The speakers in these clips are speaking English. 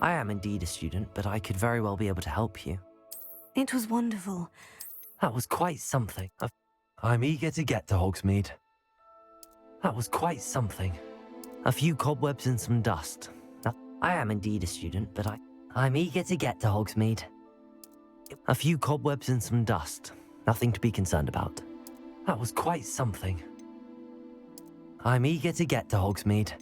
I am indeed a student, but I could very well be able to help you. It was wonderful. That was quite something. I'm eager to get to Hogsmeade. That was quite something. A few cobwebs and some dust. I am indeed a student, but I'm eager to get to Hogsmeade. A few cobwebs and some dust. Nothing to be concerned about. That was quite something. I'm eager to get to Hogsmeade.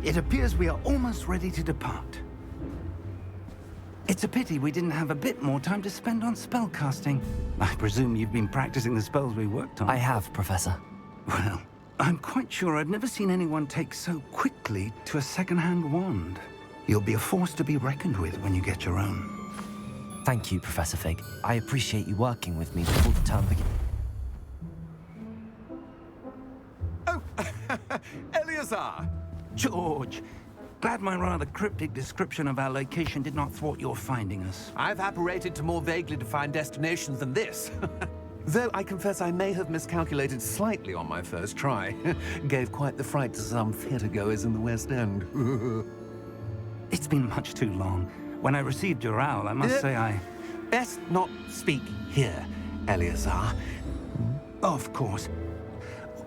It appears we are almost ready to depart. It's a pity we didn't have a bit more time to spend on spellcasting. I presume you've been practicing the spells we worked on. I have, Professor. Well, I'm quite sure I've never seen anyone take so quickly to a second-hand wand. You'll be a force to be reckoned with when you get your own. Thank you, Professor Fig. I appreciate you working with me before the term begins. Oh, Eleazar! George, glad my rather cryptic description of our location did not thwart your finding us. I've apparated to more vaguely defined destinations than this. Though I confess I may have miscalculated slightly on my first try. Gave quite the fright to some theatre-goers in the West End. It's been much too long. When I received your owl, I must say I... Best not speak here, Eleazar. Of course.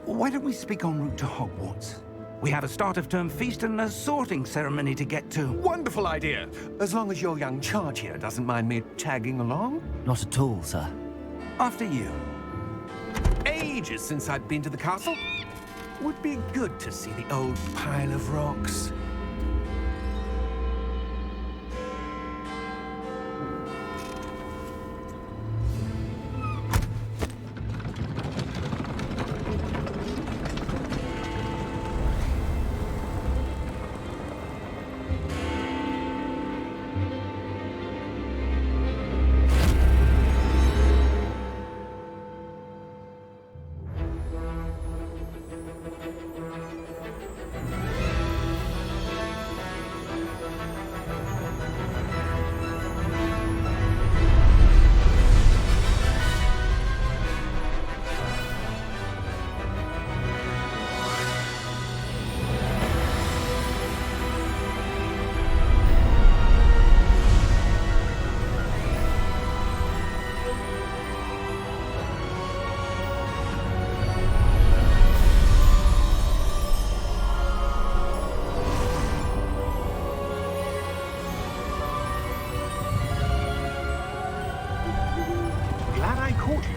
Why don't we speak en route to Hogwarts? We have a start-of-term feast and a sorting ceremony to get to. Wonderful idea! As long as your young charge here doesn't mind me tagging along. Not at all, sir. After you. Ages since I've been to the castle. Would be good to see the old pile of rocks.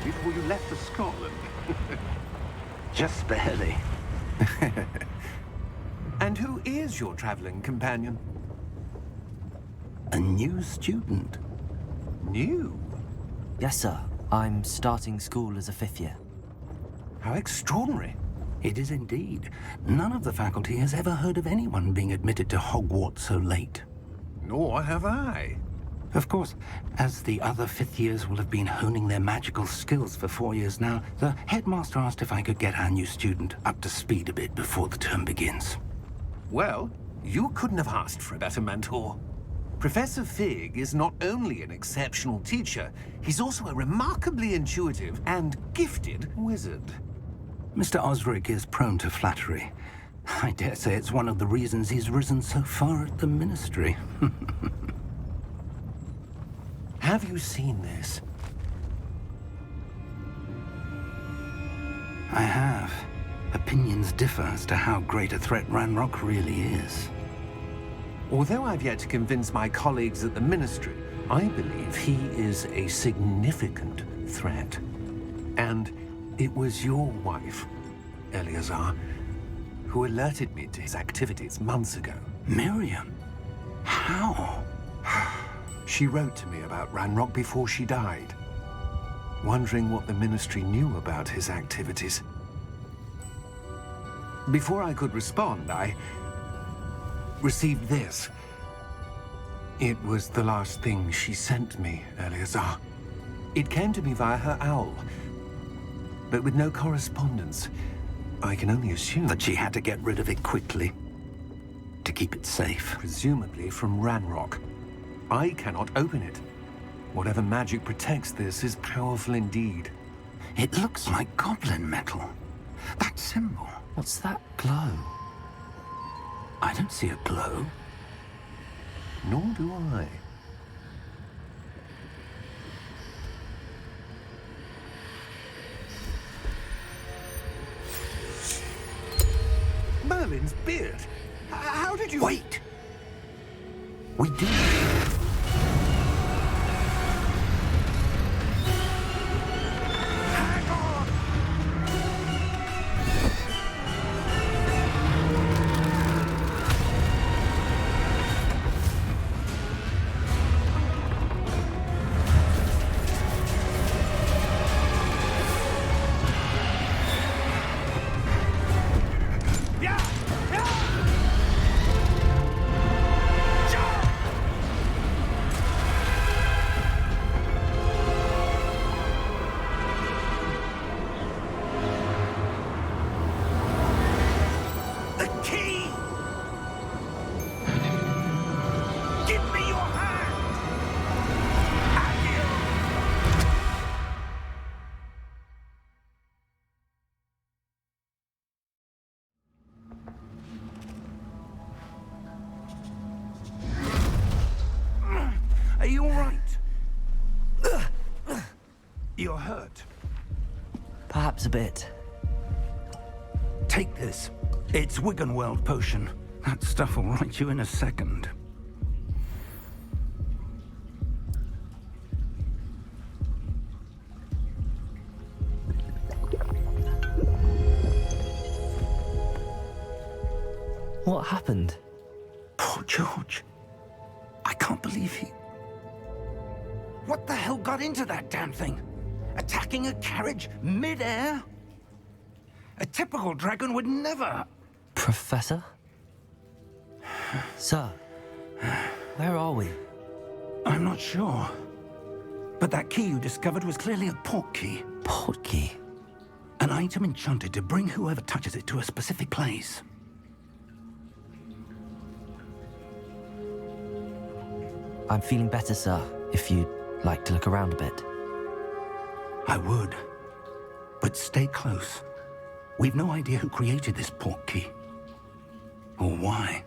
Before you left for Scotland. Just barely. And who is your traveling companion? A new student. New? Yes, sir. I'm starting school as a 5th year. How extraordinary. It is indeed. None of the faculty has ever heard of anyone being admitted to Hogwarts so late. Nor have I. Of course, as the other 5th years will have been honing their magical skills for 4 years now, the headmaster asked if I could get our new student up to speed a bit before the term begins. Well, you couldn't have asked for a better mentor. Professor Fig is not only an exceptional teacher, he's also a remarkably intuitive and gifted wizard. Mr. Osric is prone to flattery. I dare say it's one of the reasons he's risen so far at the Ministry. Have you seen this? I have. Opinions differ as to how great a threat Ranrock really is. Although I've yet to convince my colleagues at the Ministry, I believe he is a significant threat. And it was your wife, Eleazar, who alerted me to his activities months ago. Miriam? How? She wrote to me about Ranrock before she died, wondering what the Ministry knew about his activities. Before I could respond, I received this. It was the last thing she sent me, Eleazar. It came to me via her owl, but with no correspondence. I can only assume That she had to get rid of it quickly, to keep it safe. presumably from Ranrock. I cannot open it. Whatever magic protects this is powerful indeed. It looks like goblin metal. That symbol. What's that glow? I don't see a glow. Nor do I. Merlin's beard. How did you... Wait! We do. Hang on! perhaps a bit. Take this. It's Wiggenweld potion. That stuff will right you in a second. What happened? Poor George. I can't believe he... What the hell got into that damn thing? Attacking a carriage mid-air? A typical dragon would never... Professor? Sir, where are we? I'm not sure. But that key you discovered was clearly a port key. Port key? An item enchanted to bring whoever touches it to a specific place. I'm feeling better, sir, if you'd like to look around a bit. I would. But stay close. We've no idea who created this port key. Or why.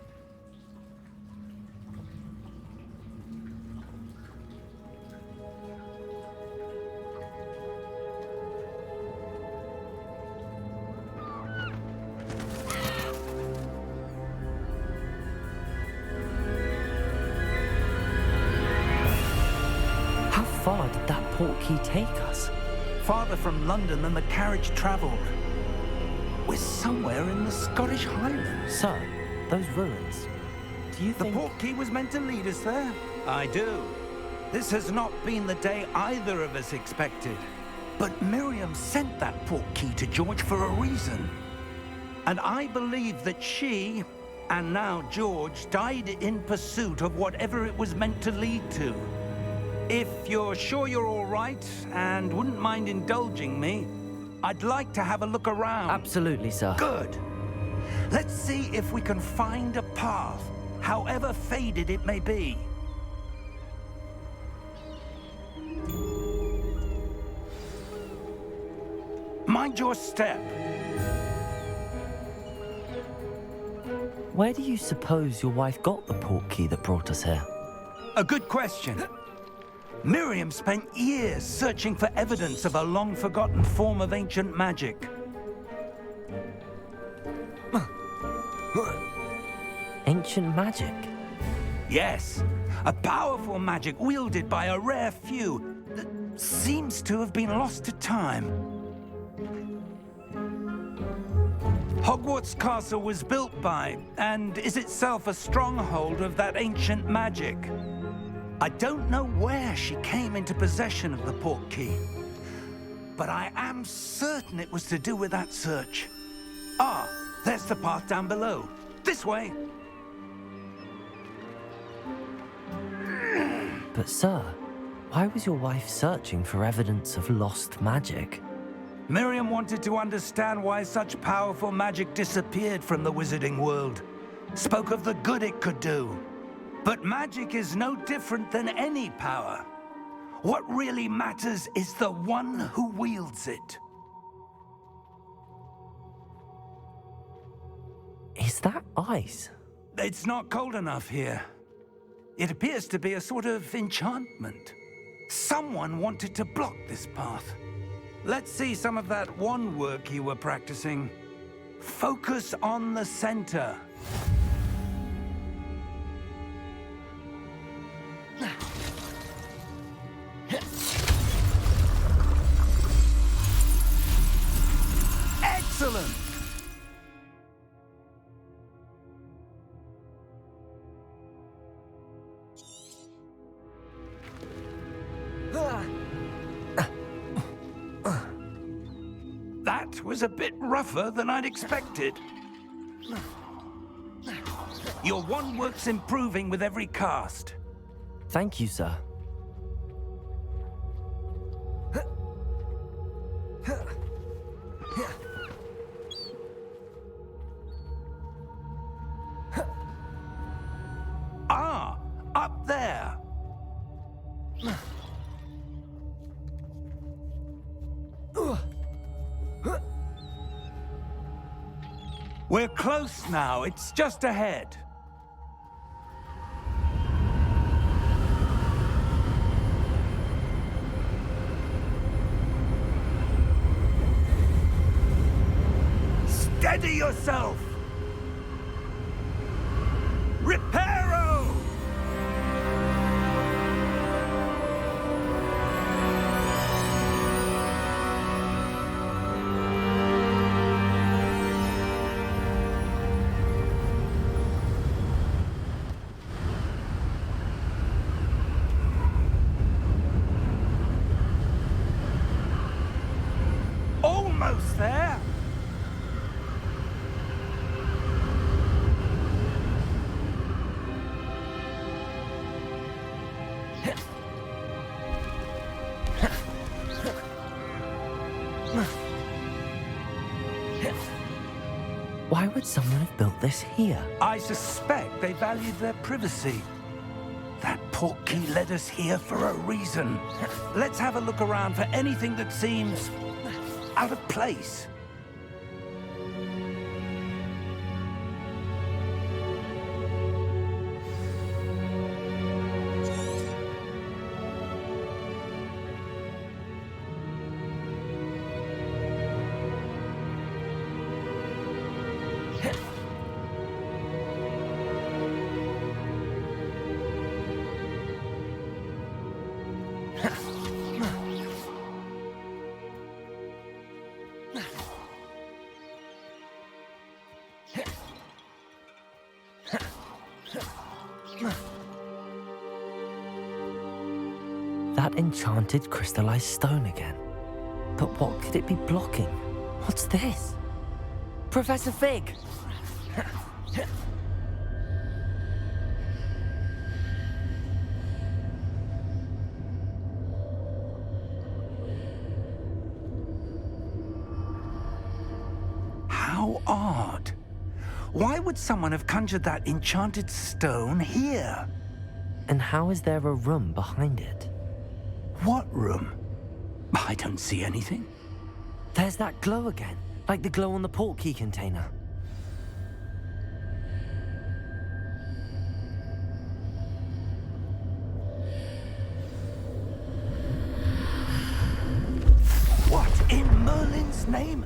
How far did that port key take us? Farther from London than the carriage traveled. We're somewhere in the Scottish Highlands. Sir, those ruins. Do you The think... port key was meant to lead us there? I do. This has not been the day either of us expected. But Miriam sent that port key to George for a reason. And I believe that she, and now George, died in pursuit of whatever it was meant to lead to. If you're sure you're all right and wouldn't mind indulging me, I'd like to have a look around. Absolutely, sir. Good. Let's see if we can find a path, however faded it may be. Mind your step. Where do you suppose your wife got the port key that brought us here? A good question. Miriam spent years searching for evidence of a long-forgotten form of ancient magic. Ancient magic? Yes, a powerful magic wielded by a rare few that seems to have been lost to time. Hogwarts Castle was built by, and is itself a stronghold of that ancient magic. I don't know where she came into possession of the port key, but I am certain it was to do with that search. Ah, there's the path down below. This way. But sir, why was your wife searching for evidence of lost magic? Miriam wanted to understand why such powerful magic disappeared from the wizarding world. Spoke of the good it could do. But magic is no different than any power. What really matters is the one who wields it. Is that ice? It's not cold enough here. It appears to be a sort of enchantment. Someone wanted to block this path. Let's see some of that wand work you were practicing. Focus on the center. Excellent! That was a bit rougher than I'd expected. Your wand work's improving with every cast. Thank you, sir. Ah, up there. We're close now. It's just ahead. Ready yourself! Reparo! Almost there! Why would someone have built this here? I suspect they valued their privacy. That portkey led us here for a reason. Let's have a look around for anything that seems out of place. That enchanted crystallized stone again. But what could it be blocking? What's this? Professor Fig! How odd. Why would someone have conjured that enchanted stone here? And how is there a room behind it? What room? I don't see anything. There's that glow again, like the glow on the portkey container. What in Merlin's name?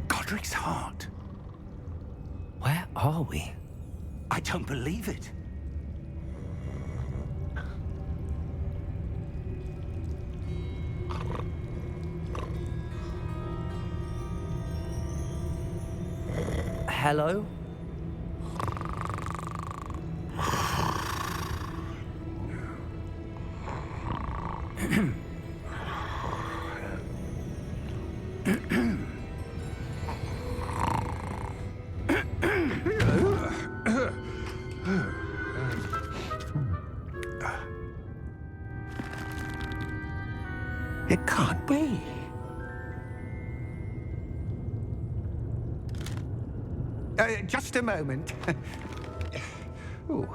Godric's heart. Where are we? I don't believe it. Hello? It can't be. Just a moment. Oh.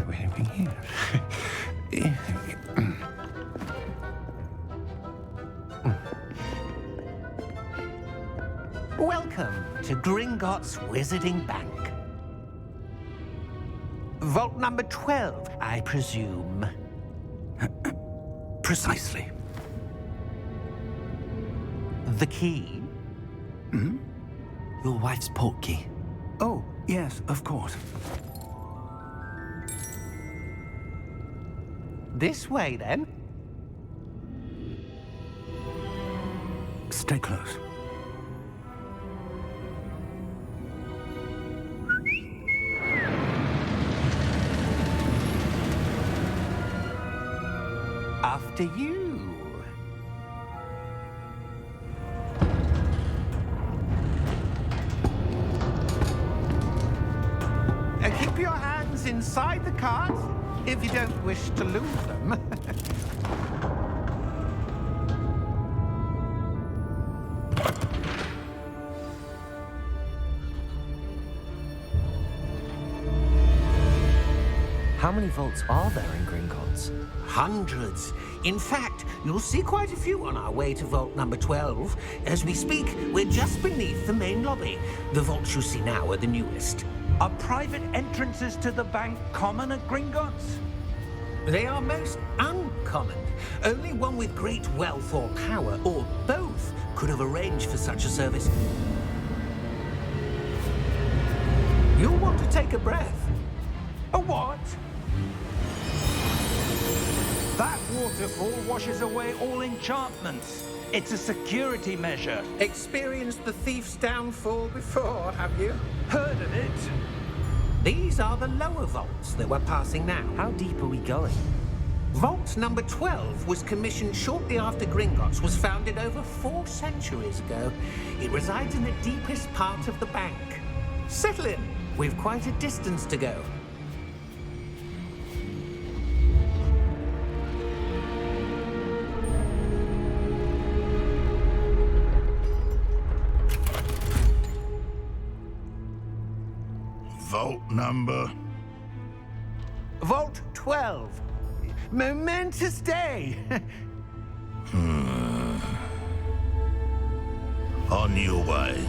Wait a minute here. Welcome to Gringotts Wizarding Bank. Vault number 12, I presume. Precisely. The key? Hmm? Your wife's portkey. Oh, yes, of course. This way, then. Stay close. After you. Keep your hands inside the cards if you don't wish to lose them. How many vaults are there in Gringotts? Hundreds. In fact, you'll see quite a few on our way to vault number 12. As we speak, we're just beneath the main lobby. The vaults you see now are the newest. Are private entrances to the bank common at Gringotts? They are most uncommon. Only one with great wealth or power, or both, could have arranged for such a service. You'll want to take a breath. A what? That waterfall washes away all enchantments. It's a security measure. Experienced the thief's downfall before, have you? Heard of it? These are the lower vaults that we're passing now. How deep are we going? Vault number 12 was commissioned shortly after Gringotts was founded over 4 centuries ago. It resides in the deepest part of the bank. Settle in. We've quite a distance to go. Vault number? Vault 12. Momentous day. On your way.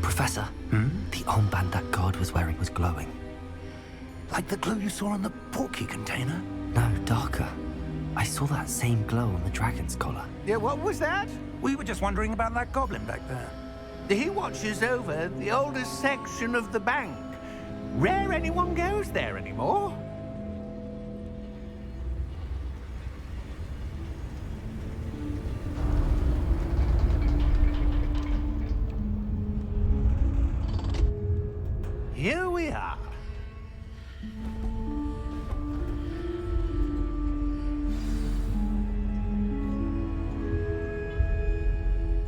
Professor, the armband that guard was wearing was glowing. Like the glow you saw on the portkey container? No, darker. I saw that same glow on the dragon's collar. Yeah, what was that? We were just wondering about that goblin back there. He watches over the oldest section of the bank. Rare anyone goes there anymore. Here we are.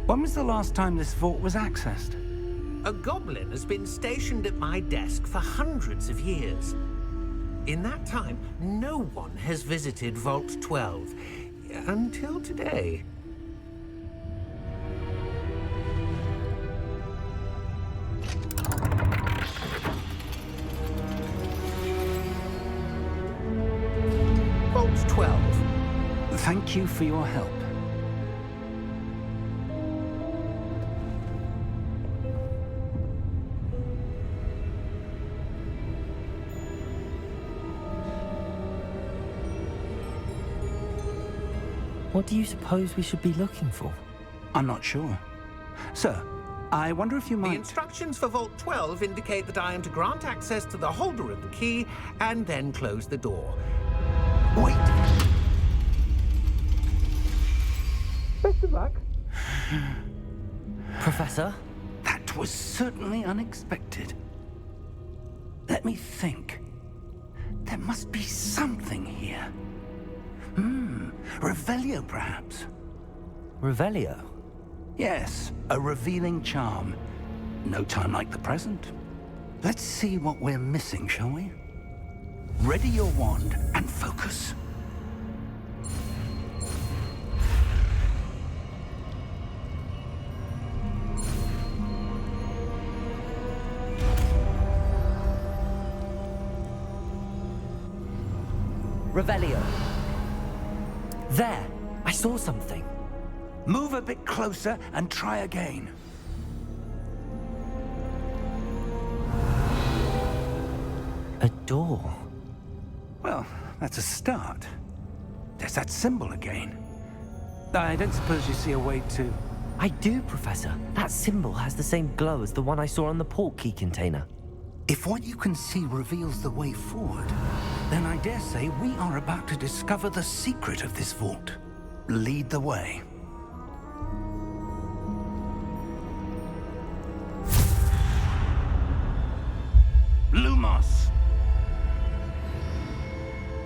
When was the last time this vault was accessed? A goblin has been stationed at my desk for hundreds of years. In that time, no one has visited Vault 12. Until today. Vault 12. Thank you for your help. What do you suppose we should be looking for? I'm not sure. Sir, I wonder if you The might... instructions for Vault 12 indicate that I am to grant access to the holder of the key and then close the door. Wait! Best of luck. Professor? That was certainly unexpected. Let me think. There must be something here. Revelio, perhaps? Revelio? Yes, a revealing charm. No time like the present. Let's see what we're missing, shall we? Ready your wand and focus. Revelio. There! I saw something. Move a bit closer and try again. A door. Well, that's a start. There's that symbol again. I don't suppose you see a way to... I do, Professor. That symbol has the same glow as the one I saw on the portkey container. If what you can see reveals the way forward, then I dare say we are about to discover the secret of this vault. Lead the way. Lumos!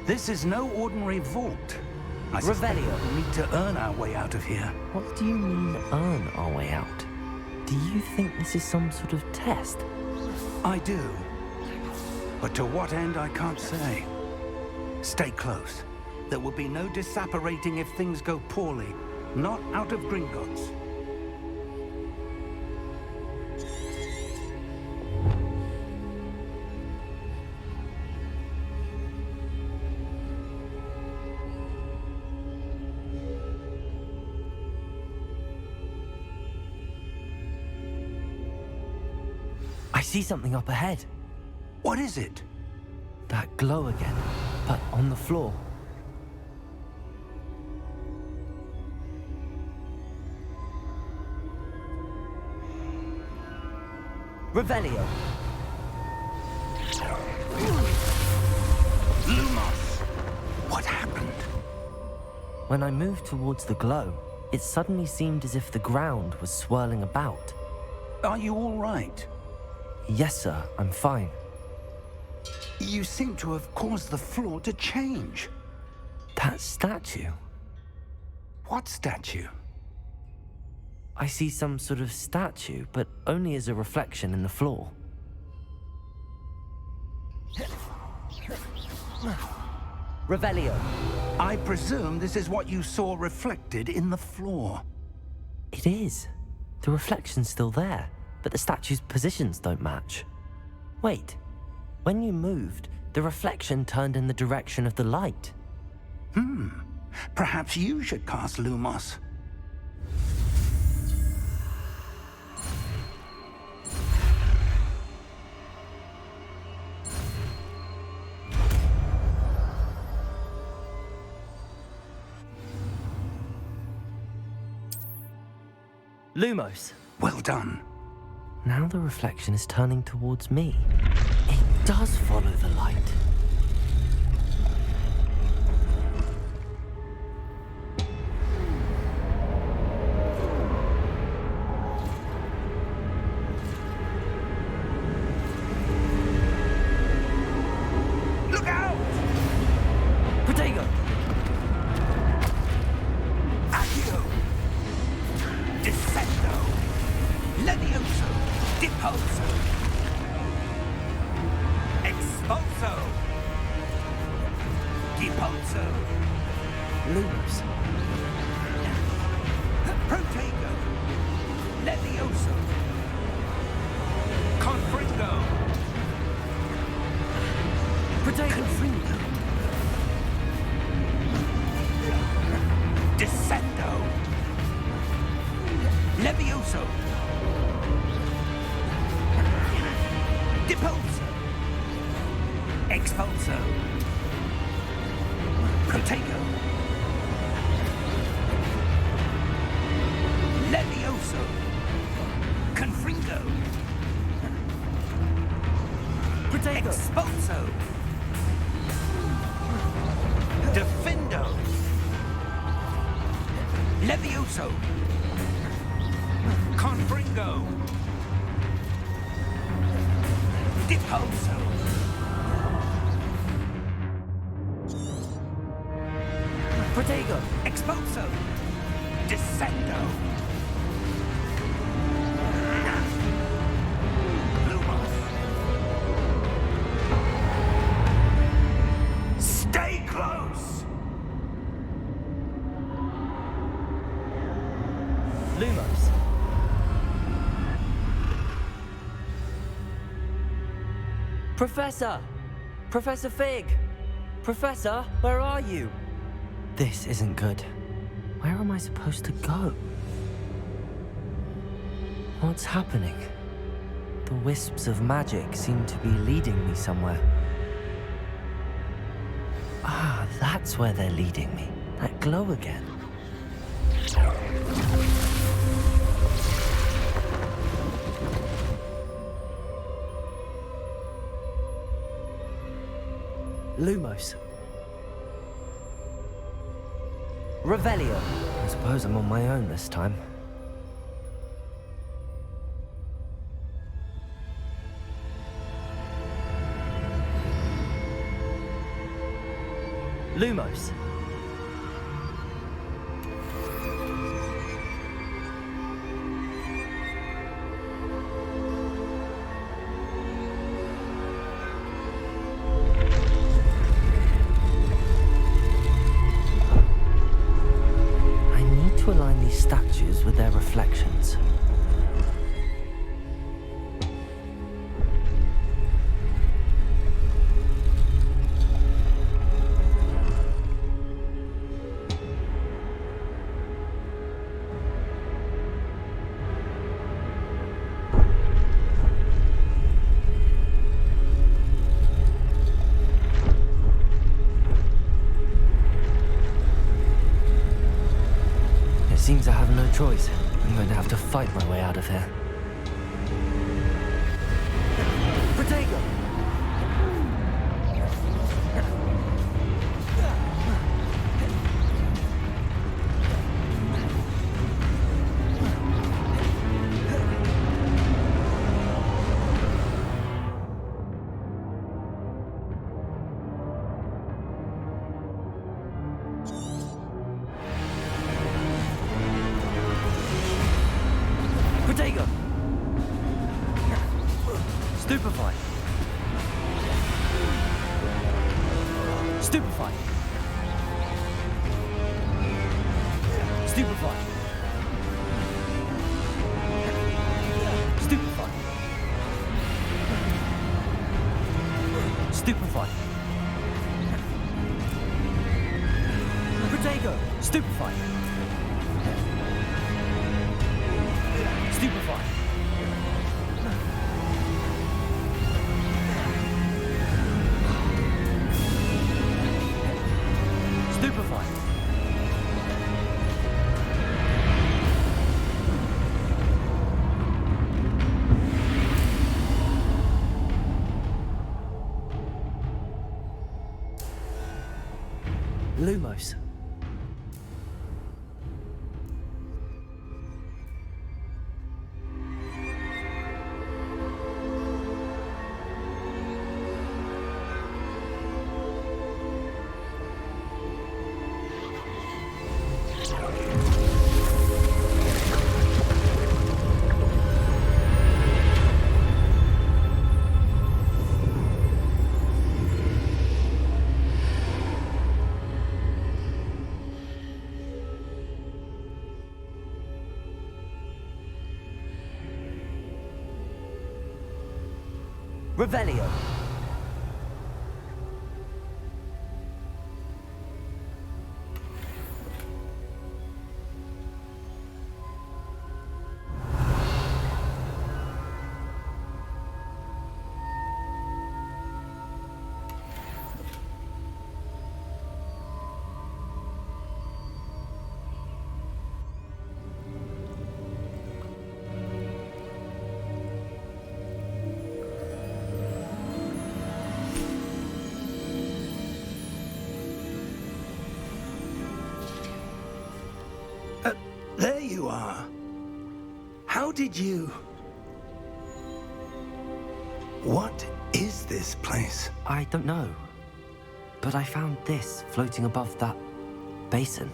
This is no ordinary vault. I suspect Revelio. we'll need to earn our way out of here. What do you mean, earn our way out? Do you think this is some sort of test? I do. But to what end, I can't say. Stay close. There will be no disapparating if things go poorly. Not out of Gringotts. I see something up ahead. What is it? That glow again, but on the floor. Revelio. Lumos! What happened? When I moved towards the glow, it suddenly seemed as if the ground was swirling about. Are you all right? Yes, sir, I'm fine. You seem to have caused the floor to change. That statue? What statue? I see some sort of statue, but only as a reflection in the floor. Revelio. I presume this is what you saw reflected in the floor. It is. The reflection's still there, but the statue's positions don't match. Wait. When you moved, the reflection turned in the direction of the light. Perhaps you should cast Lumos. Lumos. Well done. Now the reflection is turning towards me. It does follow the light. Look out! Protego! Accio! Descendo! Levioso! Deposo! Expulso! Deposo! Lumos. Protego! Levioso! Confringo! Protego! Descendo! Levioso! Deposo! Expulso! Protego! Levioso! Confringo! Protego! Expulso! Defendo! Levioso! Confringo! Deposo! Protego! Expulso! Descendo! Lumos! Stay close! Lumos. Professor! Professor Fig! Professor, where are you? This isn't good. Where am I supposed to go? What's happening? The wisps of magic seem to be leading me somewhere. Ah, that's where they're leading me. That glow again. Lumos. Revelio. I suppose I'm on my own this time. Lumos. To align these statues with their reflections. seems I have no choice. I'm going to have to fight my way out of here. Protego! Protego! Stupefy! Stupefy! Stupefy! Stupefy! Stupefy! Protego! Stupefy! Stupefy! Stupefy! Lumos. Revelio. There you are. How did you... What is this place? I don't know. But I found this floating above that basin.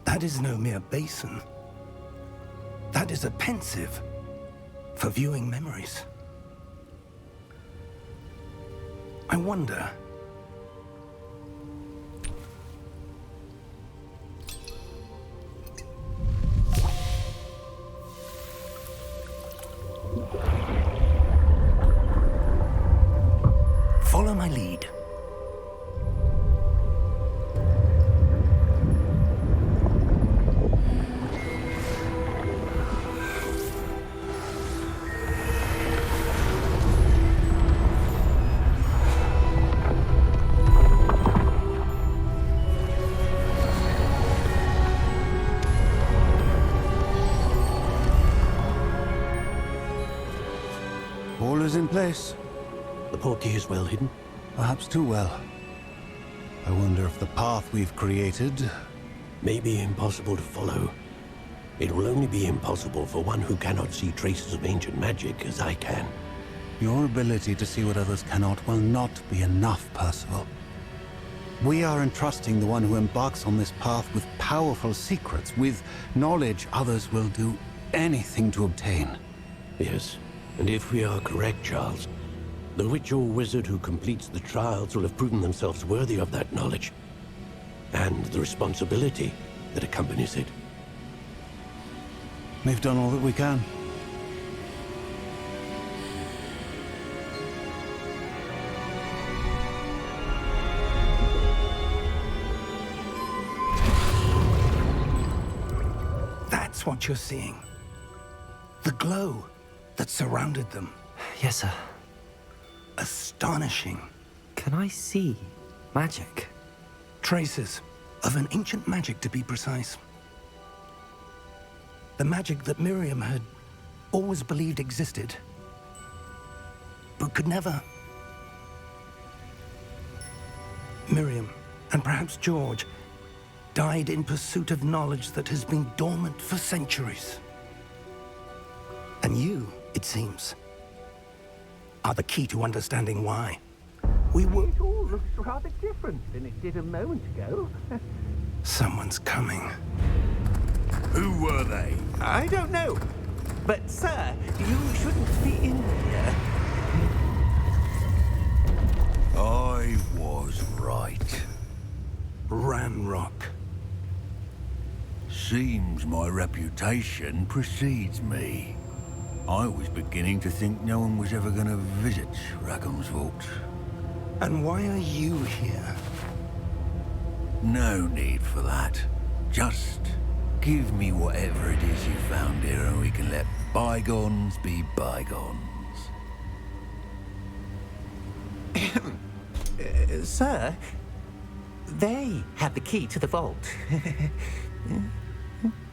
That is no mere basin. That is a pensive for viewing memories. I wonder... Follow my lead. All is in place. The portkey is well hidden. Perhaps too well. I wonder if the path we've created... May be impossible to follow. It will only be impossible for one who cannot see traces of ancient magic as I can. Your ability to see what others cannot will not be enough, Percival. We are entrusting the one who embarks on this path with powerful secrets, with knowledge others will do anything to obtain. Yes, and if we are correct, Charles, the witch or wizard who completes the trials will have proven themselves worthy of that knowledge, and the responsibility that accompanies it. We've done all that we can. That's what you're seeing. The glow that surrounded them. Yes, sir. Astonishing. Can I see magic? Traces of an ancient magic, to be precise. The magic that Miriam had always believed existed, but could never. Miriam, and perhaps George, died in pursuit of knowledge that has been dormant for centuries. And you, it seems, are the key to understanding why. We were... It all looks rather different than it did a moment ago. Someone's coming. Who were they? I don't know. But, sir, you shouldn't be in here. I was right. Ranrock. Seems my reputation precedes me. I was beginning to think no one was ever going to visit Rackham's vault. And why are you here? No need for that. Just give me whatever it is you found here and we can let bygones be bygones. Sir, they had the key to the vault.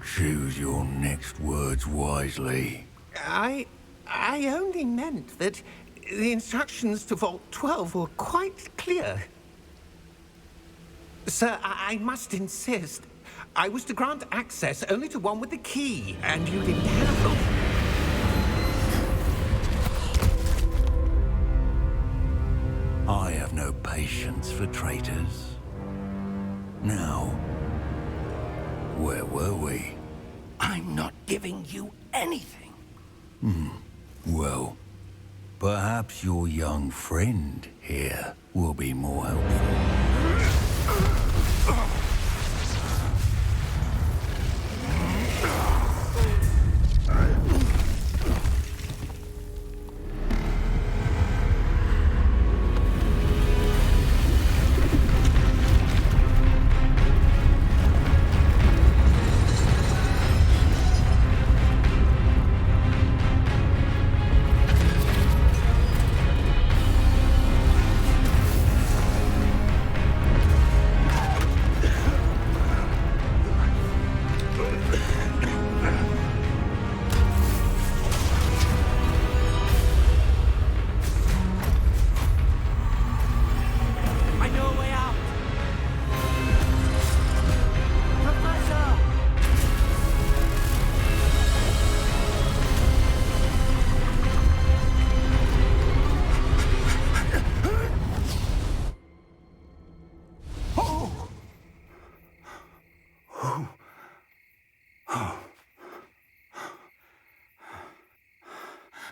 Choose your next words wisely. I only meant that the instructions to Vault 12 were quite clear. Sir, I must insist. I was to grant access only to one with the key, and you didn't have them. I have no patience for traitors. Now, where were we? I'm not giving you anything. Well, perhaps your young friend here will be more helpful.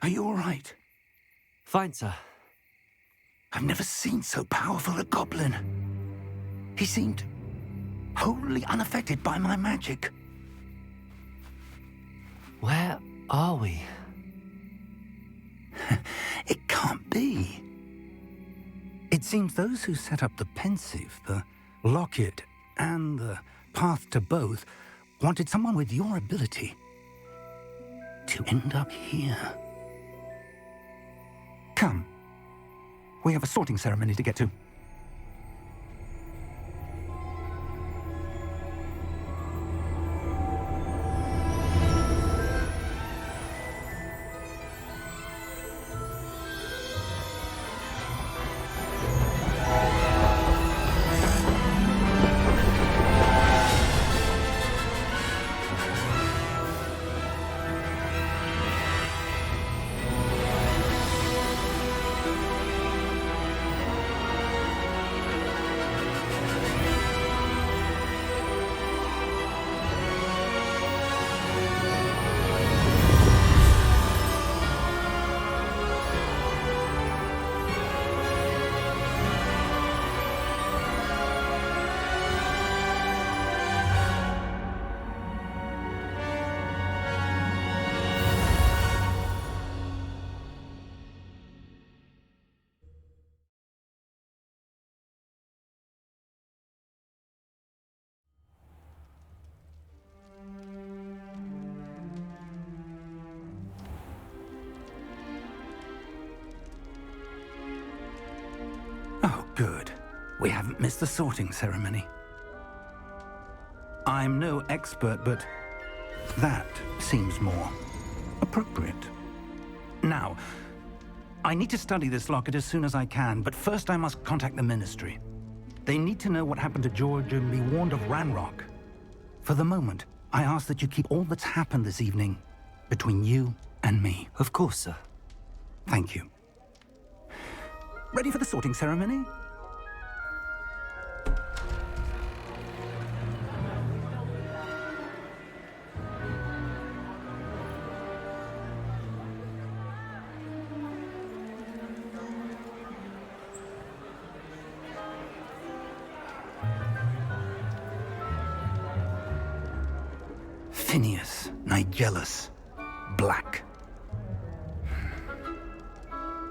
Are you all right? Fine, sir. I've never seen so powerful a goblin. He seemed wholly unaffected by my magic. Where are we? It can't be. It seems those who set up the pensive, the locket, and the path to both wanted someone with your ability to end up here. Come. We have a sorting ceremony to get to. Oh, good. We haven't missed the sorting ceremony. I'm no expert, but That seems more appropriate. Now, I need to study this locket as soon as I can, but first I must contact the Ministry. They need to know what happened to George and be warned of Ranrock. For the moment, I ask that you keep all that's happened this evening between you and me. Of course, sir. Thank you. Ready for the sorting ceremony? Phineas, Nigellus, Black.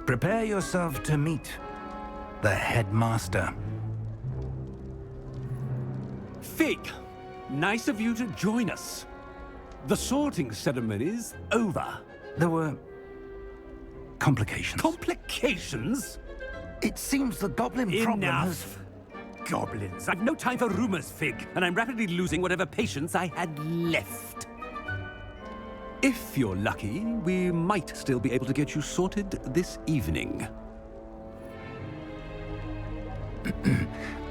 Prepare yourself to meet the headmaster. Fig, nice of you to join us. The sorting ceremony's over. There were complications. Complications? It seems the goblin problem has... Enough. Goblins. I've no time for rumors, Fig, and I'm rapidly losing whatever patience I had left. If you're lucky, we might still be able to get you sorted this evening.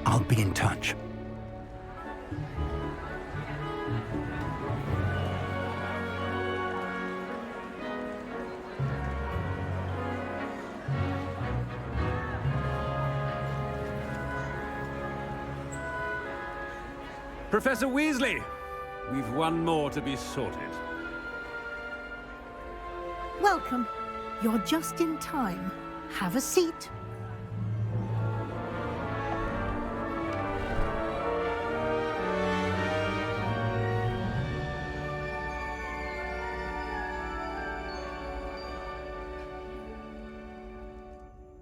I'll be in touch. Professor Weasley, we've one more to be sorted. Welcome. You're just in time. Have a seat.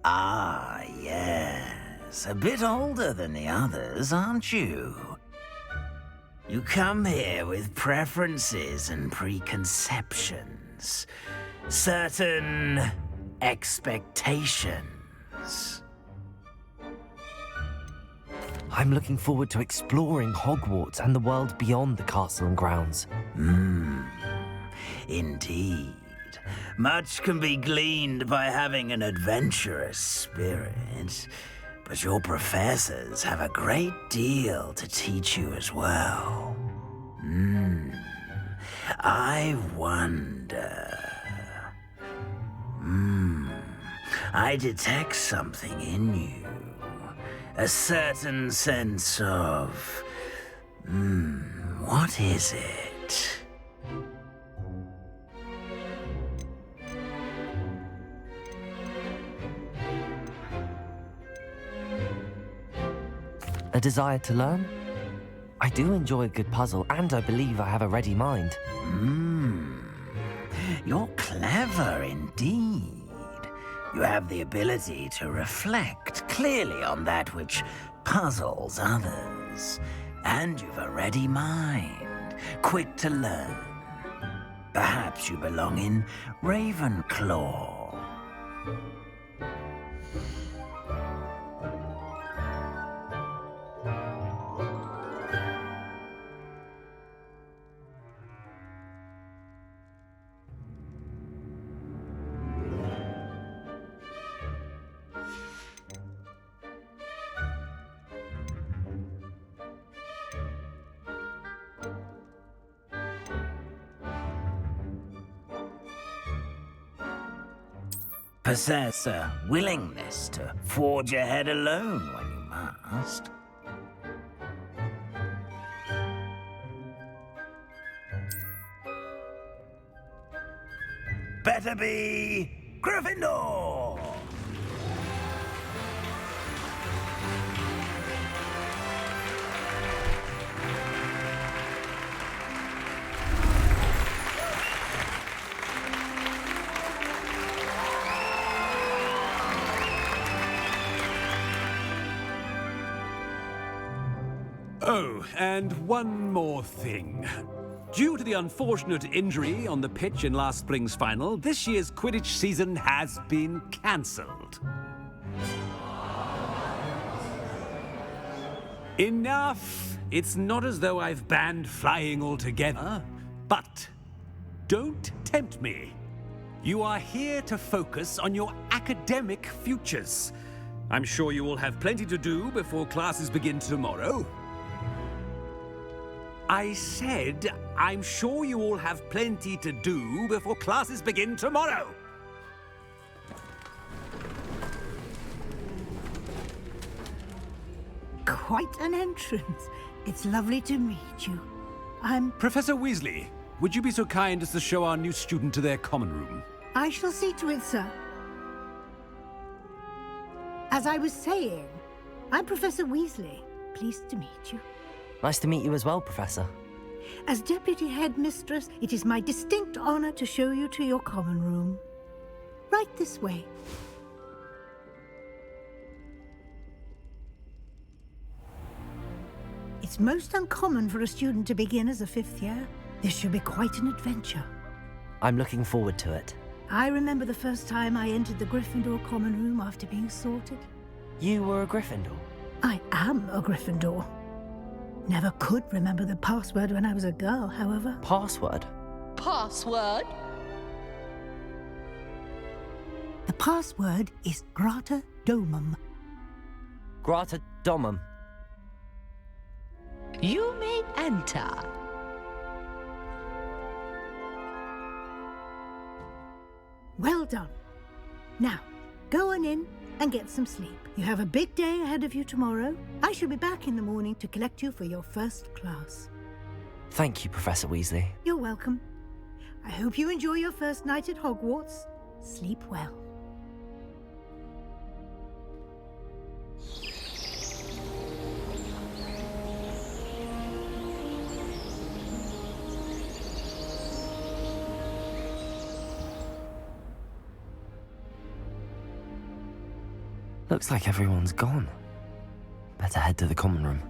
Ah, yes. A bit older than the others, aren't you? You come here with preferences and preconceptions. Certain expectations. I'm looking forward to exploring Hogwarts and the world beyond the castle and grounds. Indeed. Much can be gleaned by having an adventurous spirit, but your professors have a great deal to teach you as well. I wonder... I detect something in you. A certain sense of... what is it? A desire to learn? I do enjoy a good puzzle, and I believe I have a ready mind. You're clever indeed. You have the ability to reflect clearly on that which puzzles others. And you've a ready mind, quick to learn. Perhaps you belong in Ravenclaw. Possess a willingness to forge ahead alone when you must. Better be Gryffindor! Oh, and one more thing. Due to the unfortunate injury on the pitch in last spring's final, this year's Quidditch season has been cancelled. Enough! It's not as though I've banned flying altogether, But don't tempt me. You are here to focus on your academic futures. I'm sure you will have plenty to do before classes begin tomorrow. I said, I'm sure you all have plenty to do before classes begin tomorrow. Quite an entrance. It's lovely to meet you. I'm... Professor Weasley, would you be so kind as to show our new student to their common room? I shall see to it, sir. As I was saying, I'm Professor Weasley. Pleased to meet you. Nice to meet you as well, Professor. As Deputy Headmistress, it is my distinct honor to show you to your common room. Right this way. It's most uncommon for a student to begin as a fifth year. This should be quite an adventure. I'm looking forward to it. I remember the first time I entered the Gryffindor common room after being sorted. You were a Gryffindor? I am a Gryffindor. Never could remember the password when I was a girl, however. Password? Password? The password is Grata Domum. Grata Domum. You may enter. Well done. Now, go on in and get some sleep. You have a big day ahead of you tomorrow. I shall be back in the morning to collect you for your first class. Thank you, Professor Weasley. You're welcome. I hope you enjoy your first night at Hogwarts. Sleep well. Looks like everyone's gone. Better head to the common room.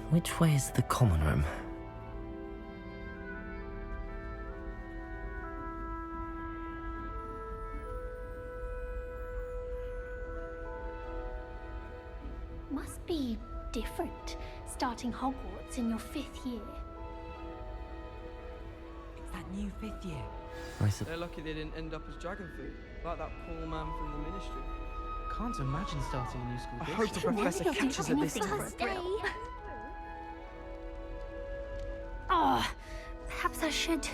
Which way is the common room? Must be different, starting Hogwarts in your 5th year. It's that new 5th year. They're lucky they didn't end up as dragon food, like that poor man from the Ministry. Can't imagine starting a new school. I hope the professor catches at this time. Oh, perhaps I should...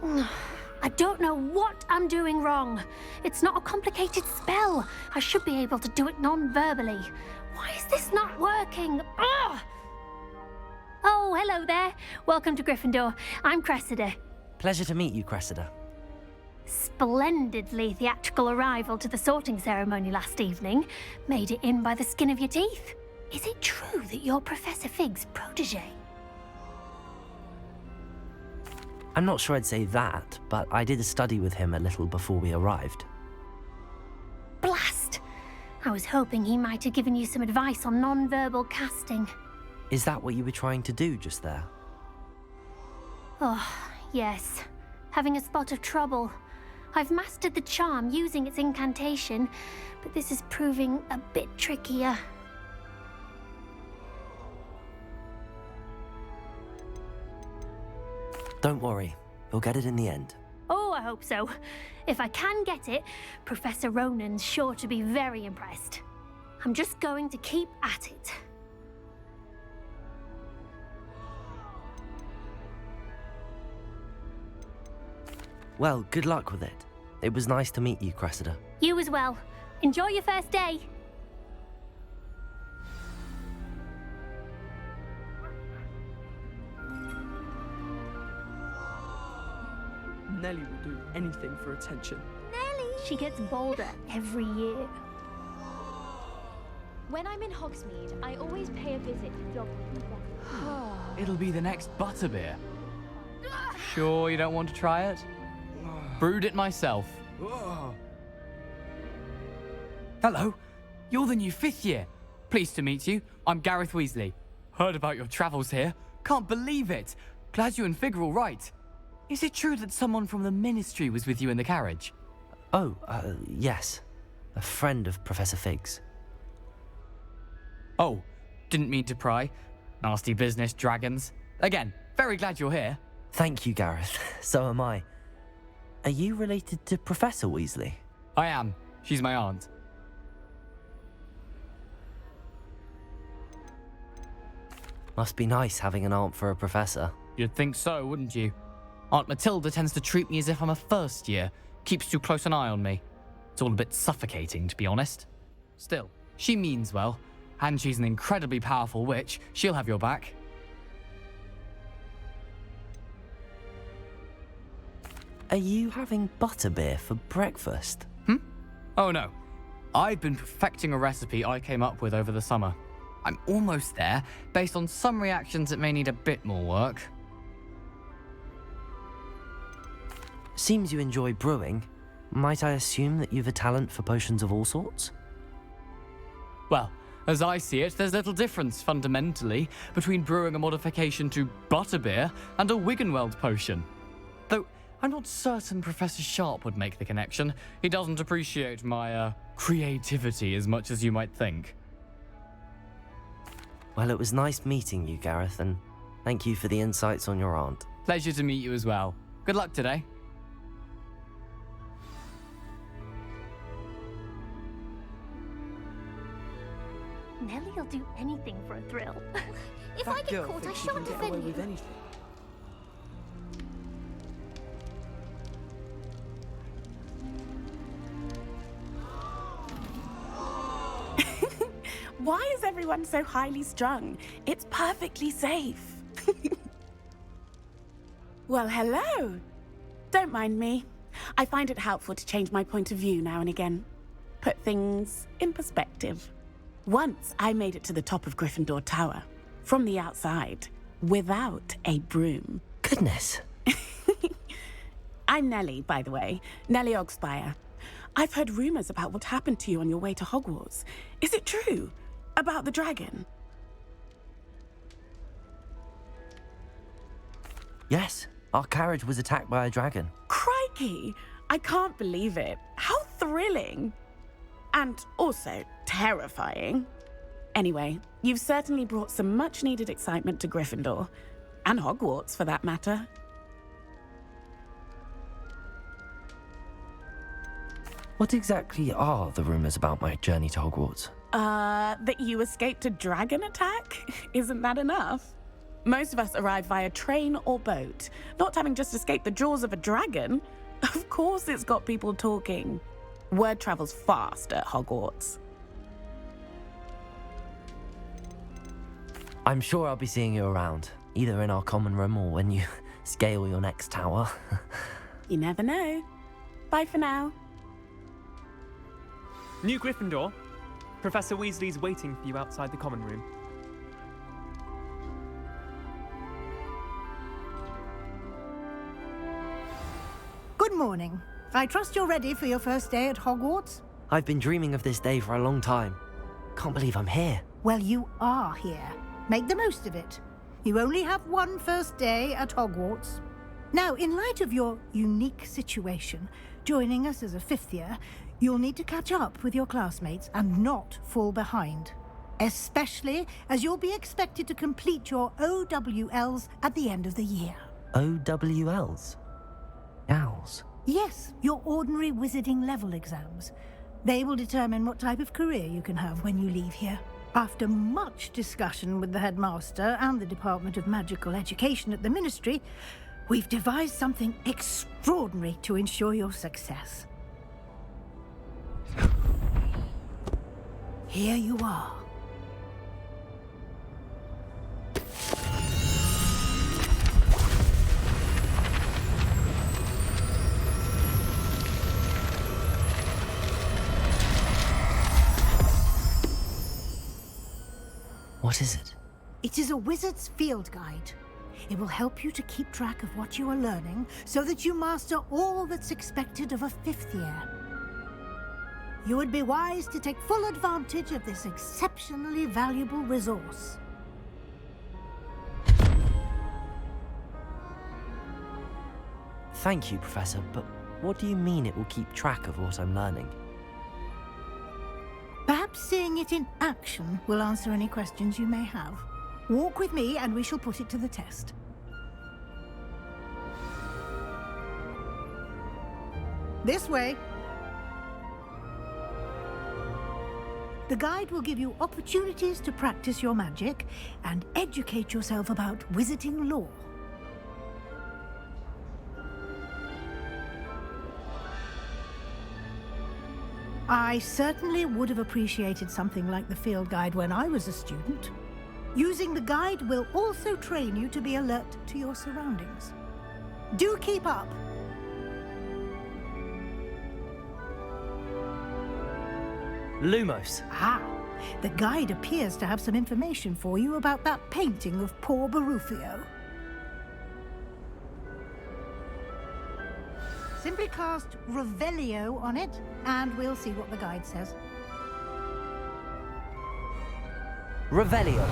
I don't know what I'm doing wrong. It's not a complicated spell. I should be able to do it non-verbally. Why is this not working? Oh, hello there. Welcome to Gryffindor. I'm Cressida. Pleasure to meet you, Cressida. Splendidly theatrical arrival to the sorting ceremony last evening. Made it in by the skin of your teeth. Is it true that you're Professor Fig's protege? I'm not sure I'd say that, but I did study with him a little before we arrived. Blast! I was hoping he might have given you some advice on non-verbal casting. Is that what you were trying to do just there? Oh, yes. Having a spot of trouble. I've mastered the charm using its incantation, but this is proving a bit trickier. Don't worry, you'll get it in the end. Oh, I hope so. If I can get it, Professor Ronan's sure to be very impressed. I'm just going to keep at it. Well, good luck with it. It was nice to meet you, Cressida. You as well. Enjoy your first day. Nellie will do anything for attention. Nellie! She gets bolder every year. When I'm in Hogsmeade, I always pay a visit to Dog. It'll be the next butterbeer. Sure you don't want to try it? Brewed it myself. Hello, you're the new 5th year. Pleased to meet you. I'm Gareth Weasley. Heard about your travels here. Can't believe it. Glad you and Fig are all right. Is it true that someone from the Ministry was with you in the carriage? Oh, yes. A friend of Professor Fig's. Oh, didn't mean to pry. Nasty business, dragons. Again, very glad you're here. Thank you, Gareth. So am I. Are you related to Professor Weasley? I am. She's my aunt. Must be nice having an aunt for a professor. You'd think so, wouldn't you? Aunt Matilda tends to treat me as if I'm a first year. Keeps too close an eye on me. It's all a bit suffocating, to be honest. Still, she means well. And she's an incredibly powerful witch. She'll have your back. Are you having butterbeer for breakfast? Oh no. I've been perfecting a recipe I came up with over the summer. I'm almost there, based on some reactions that may need a bit more work. Seems you enjoy brewing. Might I assume that you've a talent for potions of all sorts? Well, as I see it, there's little difference, fundamentally, between brewing a modification to butterbeer and a Wiggenweld potion. Though, I'm not certain Professor Sharp would make the connection. He doesn't appreciate my, creativity as much as you might think. Well, it was nice meeting you, Gareth, and thank you for the insights on your aunt. Pleasure to meet you as well. Good luck today. Nellie'll do anything for a thrill. If That I get girl caught, I thinks she shan't can get away defend with you. anything. Why is everyone so highly strung? It's perfectly safe. Well, hello. Don't mind me. I find it helpful to change my point of view now and again. Put things in perspective. Once I made it to the top of Gryffindor Tower, from the outside, without a broom. Goodness. I'm Nellie, by the way. Nellie Ogspire. I've heard rumors about what happened to you on your way to Hogwarts. Is it true? About the dragon? Yes, our carriage was attacked by a dragon. Crikey! I can't believe it. How thrilling! And also terrifying. Anyway, you've certainly brought some much-needed excitement to Gryffindor. And Hogwarts, for that matter. What exactly are the rumors about my journey to Hogwarts? That you escaped a dragon attack? Isn't that enough? Most of us arrive via train or boat, not having just escaped the jaws of a dragon. Of course it's got people talking. Word travels fast at Hogwarts. I'm sure I'll be seeing you around, either in our common room or when you scale your next tower. You never know. Bye for now. New Gryffindor. Professor Weasley's waiting for you outside the common room. Good morning. I trust you're ready for your first day at Hogwarts? I've been dreaming of this day for a long time. Can't believe I'm here. Well, you are here. Make the most of it. You only have one first day at Hogwarts. Now, in light of your unique situation, joining us as a 5th year, you'll need to catch up with your classmates and not fall behind. Especially as you'll be expected to complete your OWLs at the end of the year. OWLs? Owls? Yes, your ordinary wizarding level exams. They will determine what type of career you can have when you leave here. After much discussion with the headmaster and the Department of Magical Education at the Ministry, we've devised something extraordinary to ensure your success. Here you are. What is it? It is a wizard's field guide. It will help you to keep track of what you are learning so that you master all that's expected of a 5th year. You would be wise to take full advantage of this exceptionally valuable resource. Thank you, Professor, but what do you mean it will keep track of what I'm learning? Perhaps seeing it in action will answer any questions you may have. Walk with me and we shall put it to the test. This way. The guide will give you opportunities to practice your magic and educate yourself about wizarding lore. I certainly would have appreciated something like the field guide when I was a student. Using the guide will also train you to be alert to your surroundings. Do keep up! Lumos. Ah, the guide appears to have some information for you about that painting of poor Barufio. Simply cast Revelio on it, and we'll see what the guide says. Revelio.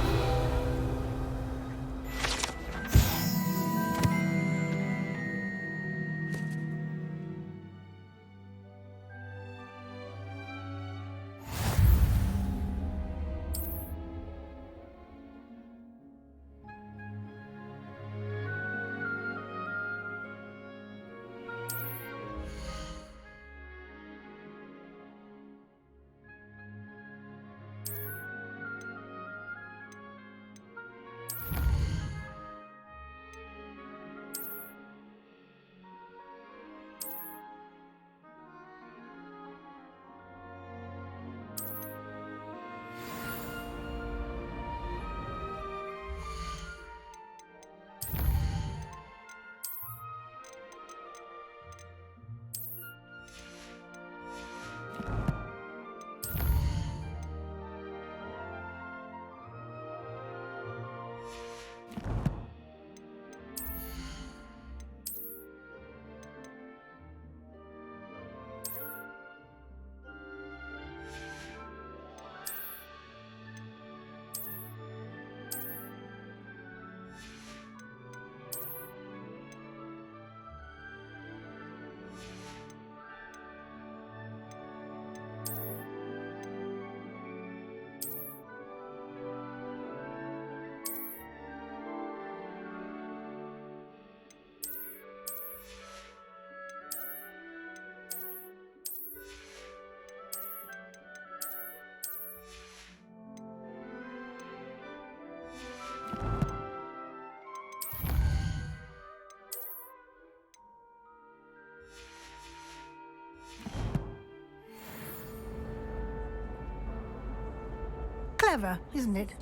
Clever, isn't it?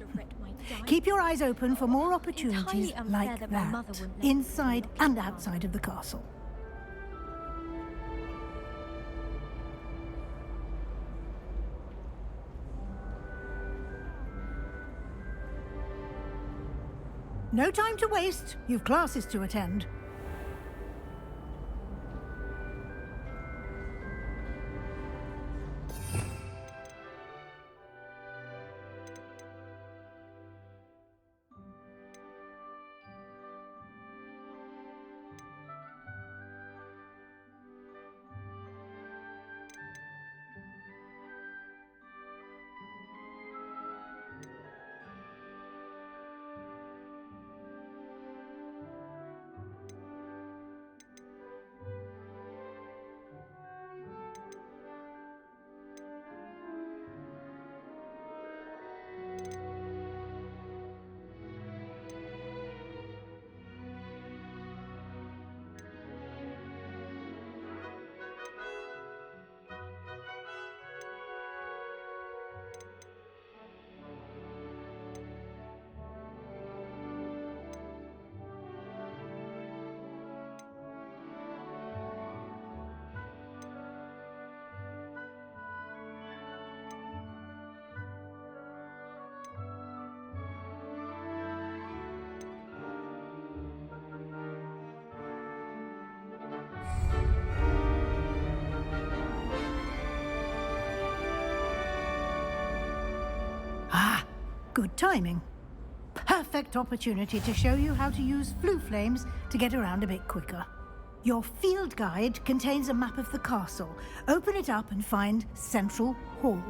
Keep your eyes open for more opportunities like that, inside and outside of the castle. No time to waste. You've classes to attend. Good timing. Perfect opportunity to show you how to use flue flames to get around a bit quicker. Your field guide contains a map of the castle. Open it up and find Central Hall.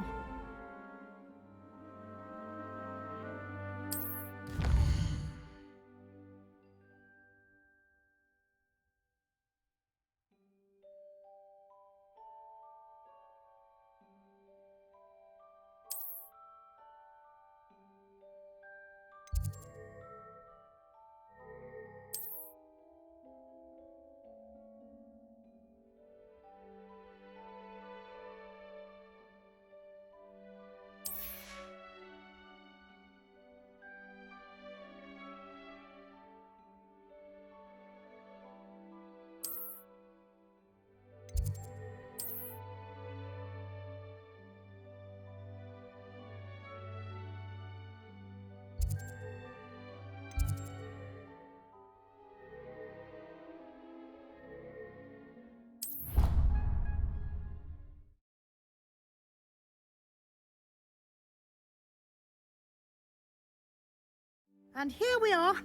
And here we are.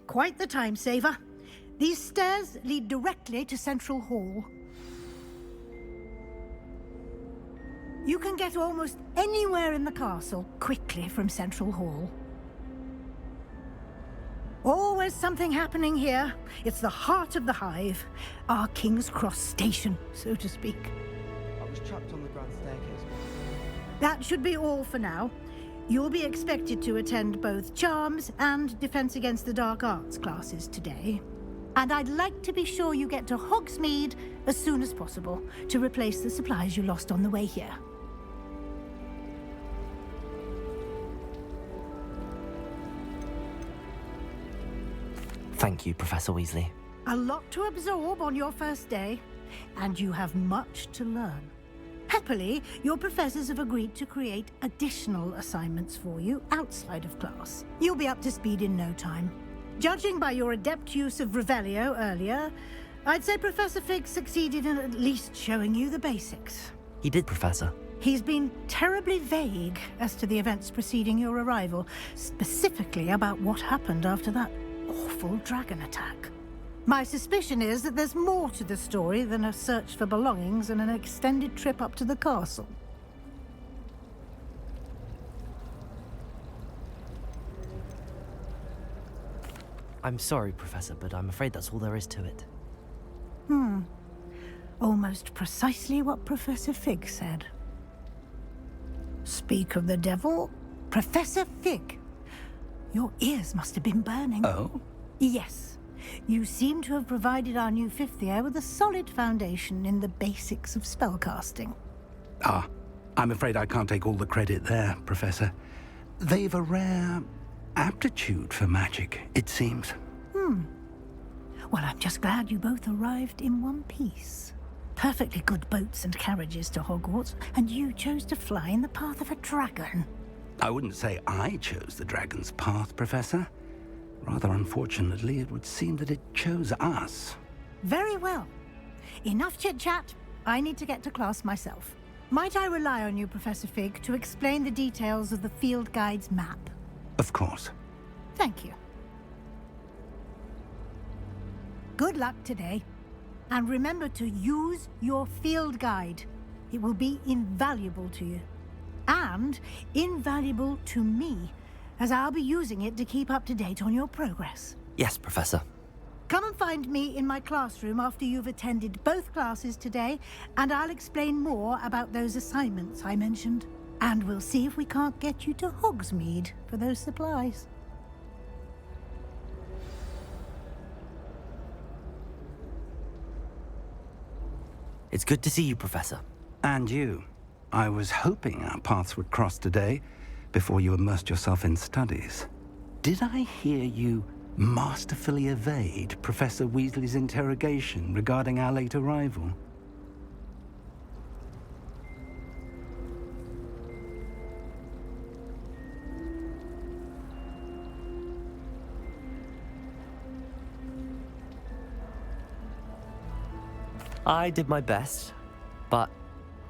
Quite the time saver. These stairs lead directly to Central Hall. You can get almost anywhere in the castle quickly from Central Hall. Always something happening here. It's the heart of the hive. Our King's Cross station, so to speak. I was trapped on the grand staircase. That should be all for now. You'll be expected to attend both Charms and Defense Against the Dark Arts classes today. And I'd like to be sure you get to Hogsmeade as soon as possible to replace the supplies you lost on the way here. Thank you, Professor Weasley. A lot to absorb on your first day, and you have much to learn. Happily, your professors have agreed to create additional assignments for you outside of class. You'll be up to speed in no time. Judging by your adept use of Revelio earlier, I'd say Professor Fig succeeded in at least showing you the basics. He did, Professor. He's been terribly vague as to the events preceding your arrival, specifically about what happened after that awful dragon attack. My suspicion is that there's more to the story than a search for belongings and an extended trip up to the castle. I'm sorry, Professor, but I'm afraid that's all there is to it. Almost precisely what Professor Fig said. Speak of the devil, Professor Fig. Your ears must have been burning. Oh? Yes. You seem to have provided our new fifth year with a solid foundation in the basics of spellcasting. Ah, I'm afraid I can't take all the credit there, Professor. They've a rare aptitude for magic, it seems. Well, I'm just glad you both arrived in one piece. Perfectly good boats and carriages to Hogwarts, and you chose to fly in the path of a dragon. I wouldn't say I chose the dragon's path, Professor. Rather unfortunately, it would seem that it chose us. Very well. Enough chit-chat. I need to get to class myself. Might I rely on you, Professor Fig, to explain the details of the field guide's map? Of course. Thank you. Good luck today. And remember to use your field guide. It will be invaluable to you. And invaluable to me, as I'll be using it to keep up to date on your progress. Yes, Professor. Come and find me in my classroom after you've attended both classes today, and I'll explain more about those assignments I mentioned. And we'll see if we can't get you to Hogsmeade for those supplies. It's good to see you, Professor. And you. I was hoping our paths would cross today, before you immersed yourself in studies. Did I hear you masterfully evade Professor Weasley's interrogation regarding our late arrival? I did my best, but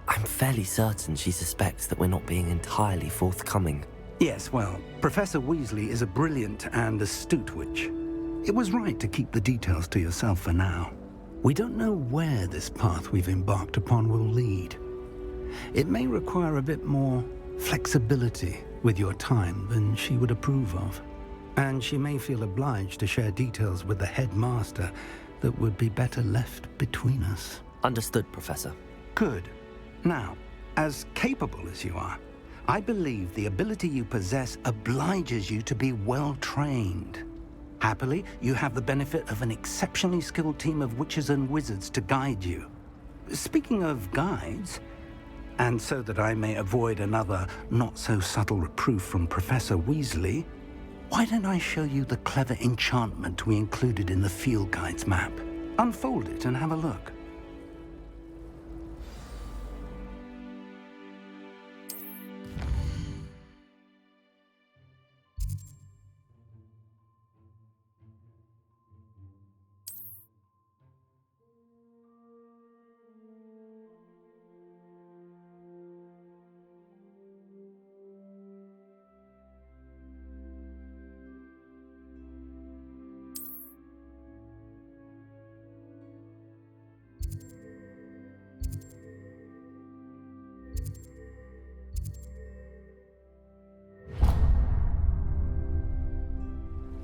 I'm fairly certain she suspects that we're not being entirely forthcoming. Yes, well, Professor Weasley is a brilliant and astute witch. It was right to keep the details to yourself for now. We don't know where this path we've embarked upon will lead. It may require a bit more flexibility with your time than she would approve of. And she may feel obliged to share details with the headmaster that would be better left between us. Understood, Professor. Good. Now, as capable as you are, I believe the ability you possess obliges you to be well trained. Happily, you have the benefit of an exceptionally skilled team of witches and wizards to guide you. Speaking of guides, and so that I may avoid another not-so-subtle reproof from Professor Weasley, why don't I show you the clever enchantment we included in the field guide's map? Unfold it and have a look.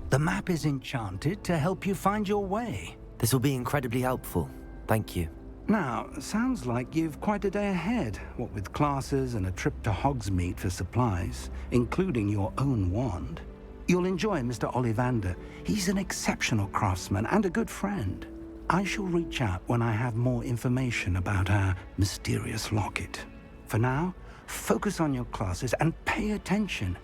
The map is enchanted to help you find your way. This will be incredibly helpful. Thank you. Now, sounds like you've quite a day ahead, what with classes and a trip to Hogsmeade for supplies, including your own wand. You'll enjoy Mr. Ollivander. He's an exceptional craftsman and a good friend. I shall reach out when I have more information about our mysterious locket. For now, focus on your classes and pay attention.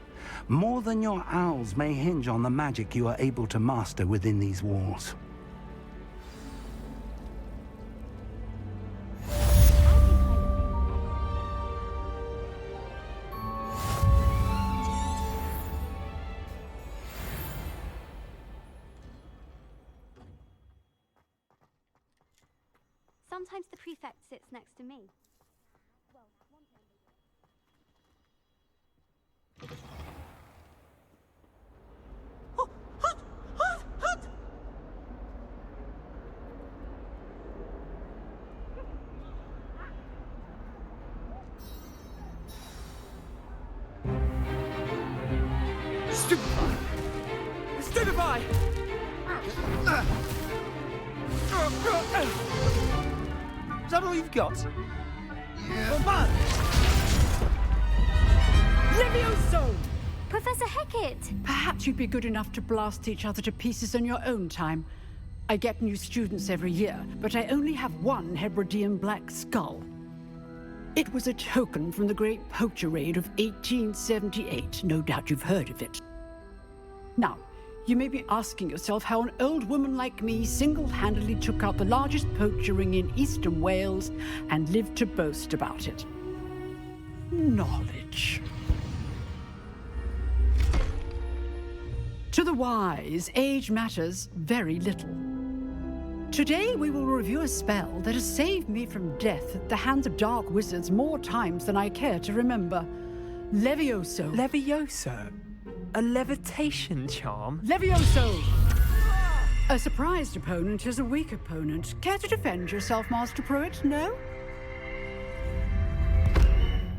More than your owls may hinge on the magic you are able to master within these walls. Sometimes the prefect sits next to me. Stupefy! Stupefy! Is that all you've got? Yeah. Levioso! Professor Hecat! Perhaps you'd be good enough to blast each other to pieces in your own time. I get new students every year, but I only have one Hebridean black skull. It was a token from the Great Poacher Raid of 1878. No doubt you've heard of it. Now, you may be asking yourself how an old woman like me single-handedly took out the largest poacher ring in eastern Wales and lived to boast about it. Knowledge. To the wise, age matters very little. Today we will review a spell that has saved me from death at the hands of dark wizards more times than I care to remember. Levioso. Levioso? A levitation charm? Levioso! A surprised opponent is a weak opponent. Care to defend yourself, Master Pruitt? No?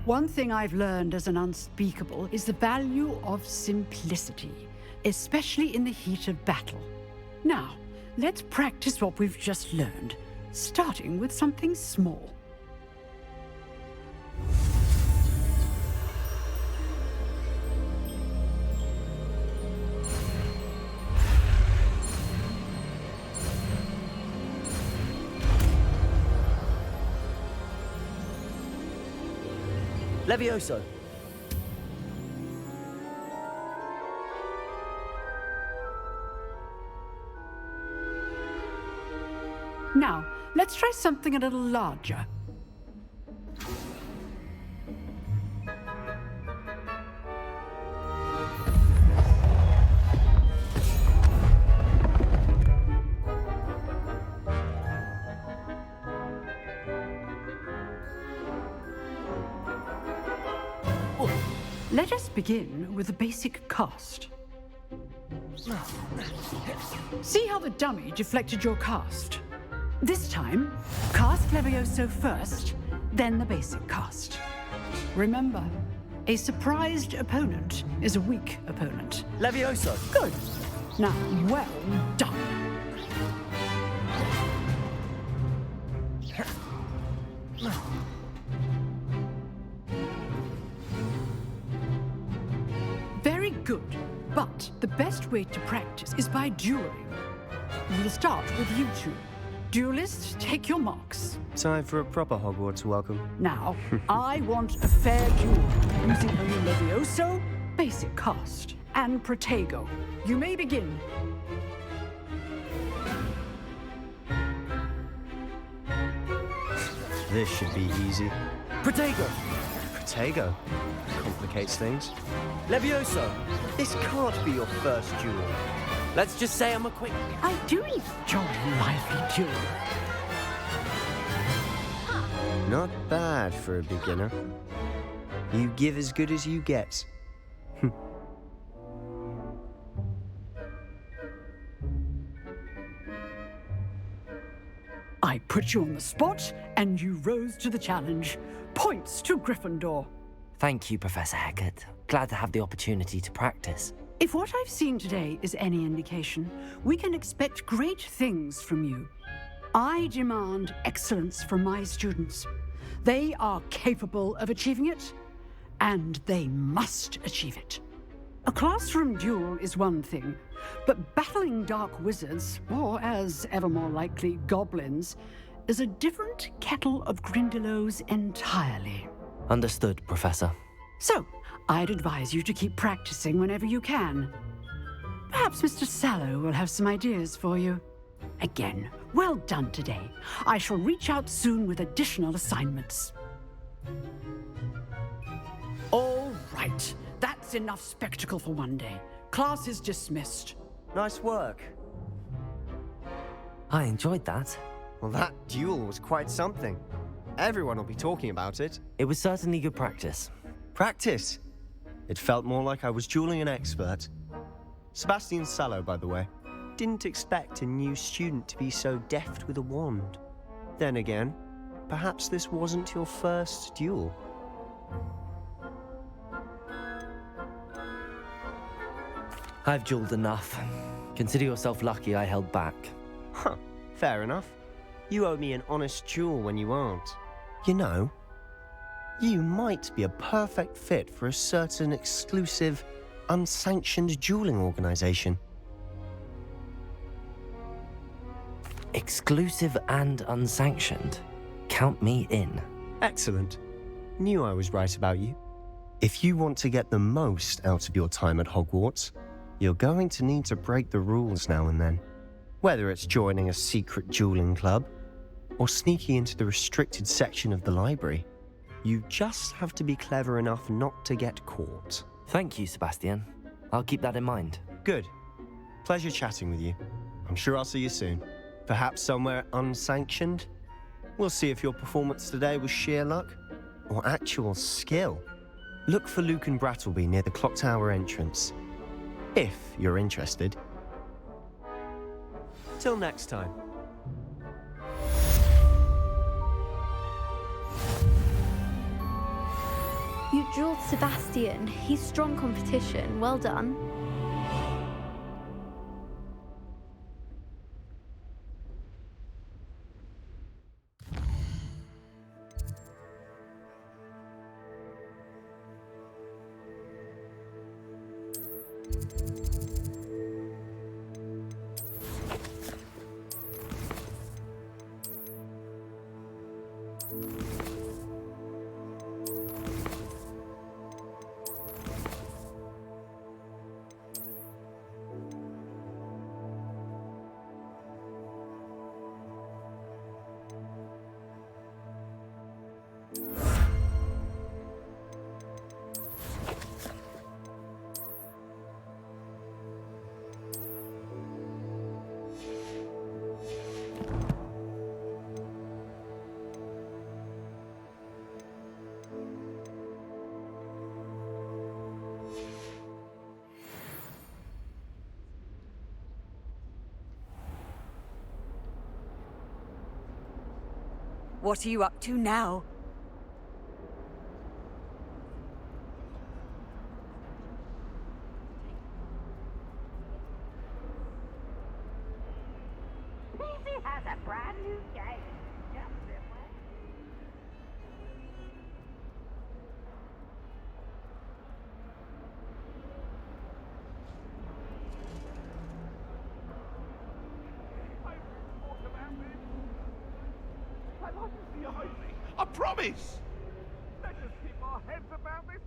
One thing I've learned as an unspeakable is the value of simplicity, especially in the heat of battle. Now, let's practice what we've just learned, starting with something small. Levioso. Now, let's try something a little larger. Let us begin with the basic cast. See how the dummy deflected your cast? This time, cast Levioso first, then the basic cast. Remember, a surprised opponent is a weak opponent. Levioso. Good. Now, well done. Very good. But the best way to practice is by dueling. We'll start with you two. Duelists, take your marks. Time for a proper Hogwarts welcome. Now, I want a fair duel using only Levioso, basic cast, and Protego. You may begin. This should be easy. Protego! Protego? Complicates things. Levioso! This can't be your first duel. Let's just say I'm a quick... I do enjoy a lively duel. Not bad for a beginner. You give as good as you get. I put you on the spot, and you rose to the challenge. Points to Gryffindor. Thank you, Professor Hecat. Glad to have the opportunity to practice. If what I've seen today is any indication, we can expect great things from you. I demand excellence from my students. They are capable of achieving it, and they must achieve it. A classroom duel is one thing, but battling dark wizards, or as ever more likely, goblins, is a different kettle of Grindylows entirely. Understood, Professor. So, I'd advise you to keep practicing whenever you can. Perhaps Mr. Sallow will have some ideas for you. Again, well done today. I shall reach out soon with additional assignments. All right. That's enough spectacle for one day. Class is dismissed. Nice work. I enjoyed that. Well, that duel was quite something. Everyone will be talking about it. It was certainly good practice. Practice? It felt more like I was dueling an expert. Sebastian Sallow, by the way. Didn't expect a new student to be so deft with a wand. Then again, perhaps this wasn't your first duel. I've dueled enough. Consider yourself lucky I held back. Huh, fair enough. You owe me an honest duel when you aren't. You know, you might be a perfect fit for a certain exclusive, unsanctioned dueling organization. Exclusive and unsanctioned? Count me in. Excellent. Knew I was right about you. If you want to get the most out of your time at Hogwarts, you're going to need to break the rules now and then. Whether it's joining a secret dueling club, or sneaking into the restricted section of the library, you just have to be clever enough not to get caught. Thank you, Sebastian. I'll keep that in mind. Good. Pleasure chatting with you. I'm sure I'll see you soon. Perhaps somewhere unsanctioned? We'll see if your performance today was sheer luck or actual skill. Look for Luke and Brattleby near the clock tower entrance, if you're interested. Till next time. You dueled Sebastian. He's strong competition. Well done. What are you up to now? PC has a brand new game. Just this way. I'd like to see you home. I promise! Let's just keep our heads about this